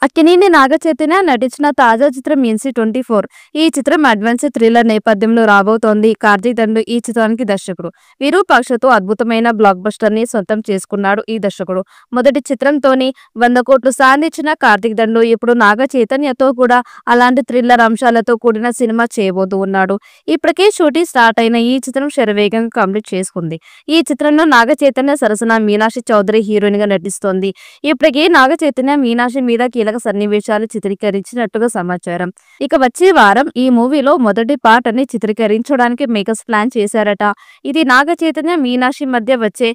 అక్కినేని నాగచైతన్య నటించిన తాజా చిత్రం NC24. ఈ చిత్రం అడ్వెంచర్ థ్రిల్లర్ నేపథ్యంలో రాబోతోంది. కార్తీక్ దండు ఈ చిత్రానికి దర్శకుడు. విరూపాక్షతో అద్భుతమైన బ్లాక్ బస్టర్ ని సొంతం చేసుకున్నాడు ఈ దర్శకుడు. మొదటి చిత్రంతోనే 100 కోట్లు సాధించిన కార్తీక్ దండు ఇప్పుడు నాగ చైతన్యతో కూడా అలాంటి థ్రిల్లర్ అంశాలతో కూడిన సినిమా చేయబోతూ ఉన్నాడు. ఇప్పటికే షూటింగ్ స్టార్ట్ అయిన ఈ చిత్రం శరవేగంగా కంప్లీట్ చేసుకుంది. ఈ చిత్రంలో నాగ చైతన్య సరసన మీనాక్షి చౌదరి హీరోయిన్ గా నటిస్తోంది. ఇప్పటికే నాగ చైతన్య మీనాక్షి మీద కీలక సన్నివేశాలు చిత్రీకరించినట్టుగా సమాచారం. ఇక వచ్చే వారం ఈ మూవీలో మొదటి పార్ట్ ని చిత్రీకరించడానికి మేకర్స్ ప్లాన్ చేశారట. ఇది నాగ చైతన్య మీనాక్షి మధ్య వచ్చే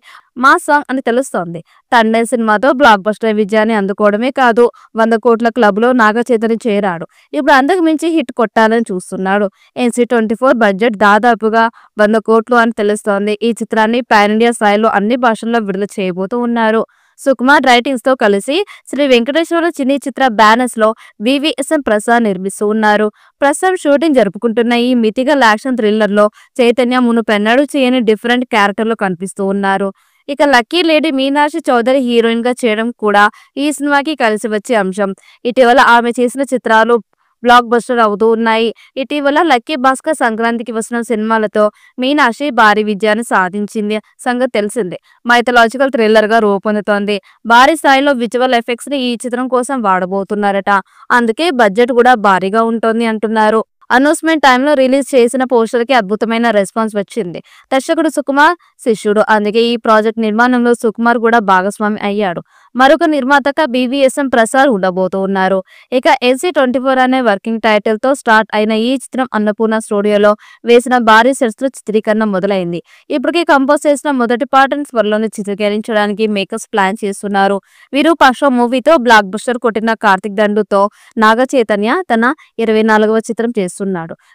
మా సాంగ్ అని తెలుస్తోంది. తండే సినిమాతో బ్లాక్ బస్టర్ విజయాన్ని అందుకోవడమే కాదు, 100 కోట్ల క్లబ్ లో నాగ చైతన్య చేరాడు. ఇప్పుడు అంతకు మించి హిట్ కొట్టాలని చూస్తున్నాడు. NC24 బడ్జెట్ దాదాపుగా 100 కోట్లు అని తెలుస్తోంది. ఈ చిత్రాన్ని పాన్ ఇండియా స్థాయిలో అన్ని భాషల్లో విడుదల చేయబోతూ ఉన్నారు. సుకుమార్ రైటింగ్స్ తో కలిసి శ్రీ వెంకటేశ్వర చిన్ని చిత్ర బ్యానర్స్ లో VVSM ప్రసాద్ నిర్మిస్తూ ఉన్నారు. ప్రస్తుతం షూటింగ్ జరుపుకుంటున్న ఈ మితిగల్ యాక్షన్ థ్రిల్లర్ లో చైతన్య మునుపెన్నడూ చేయని డిఫరెంట్ క్యారెక్టర్లు కనిపిస్తూ ఉన్నారు. ఇక lucky lady Meenakshi Chaudhary heroine గా చేయడం కూడా ఈ సినిమాకి కలిసి వచ్చే అంశం. ఇటీవల ఆమె చేసిన చిత్రాలు బ్లాక్ బస్టర్ అవుతూ ఉన్నాయి. ఇటీవల లక్కీ భాస్కర్ సంక్రాంతికి వస్తున్న సినిమాలతో మీనాక్షి భారీ విజయాన్ని సాధించింది సంగతి తెలిసిందే. మైథలాజికల్ థ్రిల్లర్ గా రూపొందుతోంది. భారీ స్థాయిలో విజువల్ ఎఫెక్ట్స్ ని ఈ చిత్రం కోసం వాడబోతున్నారట. అందుకే బడ్జెట్ కూడా భారీగా ఉంటుంది అంటున్నారు. అనౌన్స్మెంట్ టైంలో రిలీజ్ చేసిన పోస్టర్ కి అద్భుతమైన రెస్పాన్స్ వచ్చింది. దర్శకుడు సుకుమార్ శిష్యుడు, అందుకే ఈ ప్రాజెక్ట్ నిర్మాణంలో సుకుమార్ కూడా భాగస్వామి అయ్యాడు. మరొక నిర్మాతగా BVSM ప్రసాద్ ఉండబోతూ ఉన్నారు. ఇక NC24 అనే వర్కింగ్ టైటిల్ తో స్టార్ట్ అయిన ఈ చిత్రం అన్నపూర్ణ స్టూడియోలో వేసిన భారీ సెట్స్ లో చిత్రీకరణ మొదలైంది. ఇప్పటికే కంపోజ్ చేసిన మొదటి పార్ట్ త్వరలోనే చిత్రీకరించడానికి మేకర్స్ ప్లాన్ చేస్తున్నారు. విరూపాక్ష మూవీతో బ్లాక్ బస్టర్ కొట్టిన కార్తీక్ దండుతో నాగ చైతన్య తన 24వ చిత్రం చేస్తున్నాడు.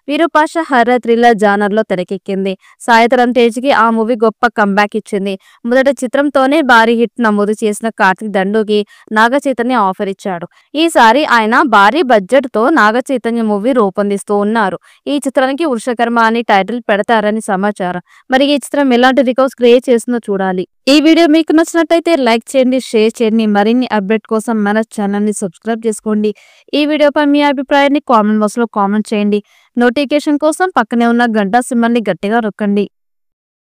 విరూపాక్ష హర్రర్ థ్రిల్లర్ జానర్ లో తెరకెక్కింది. సాయిధరమ్ తేజ్ కి ఆ మూవీ గొప్ప కంబ్యాక్ ఇచ్చింది. మొదటి చిత్రంతోనే భారీ హిట్ నమోదు చేసిన కార్తీక్ దండుకి నాగ చైతన్య ఆఫర్ ఇచ్చాడు. ఈసారి ఆయన భారీ బడ్జెట్ తో నాగ చైతన్య మూవీ రూపొందిస్తూ ఉన్నారు. ఈ చిత్రానికి వృషకర్మ అని టైటిల్ పెడతారని సమాచారం. మరి ఈ చిత్రం ఎలాంటి రికార్డ్స్ క్రియేట్ చేస్తుందో చూడాలి. ఈ వీడియో మీకు నచ్చినట్లయితే లైక్ చేయండి, షేర్ చేయండి. మరిన్ని అప్డేట్ కోసం మన ఛానల్ ని సబ్స్క్రైబ్ చేసుకోండి. ఈ వీడియోపై మీ అభిప్రాయాన్ని కామెంట్ బాక్స్ లో కామెంట్ చేయండి. నోటిఫికేషన్ కోసం పక్కనే ఉన్న గంట సింబల్ ని గట్టిగా నొక్కండి.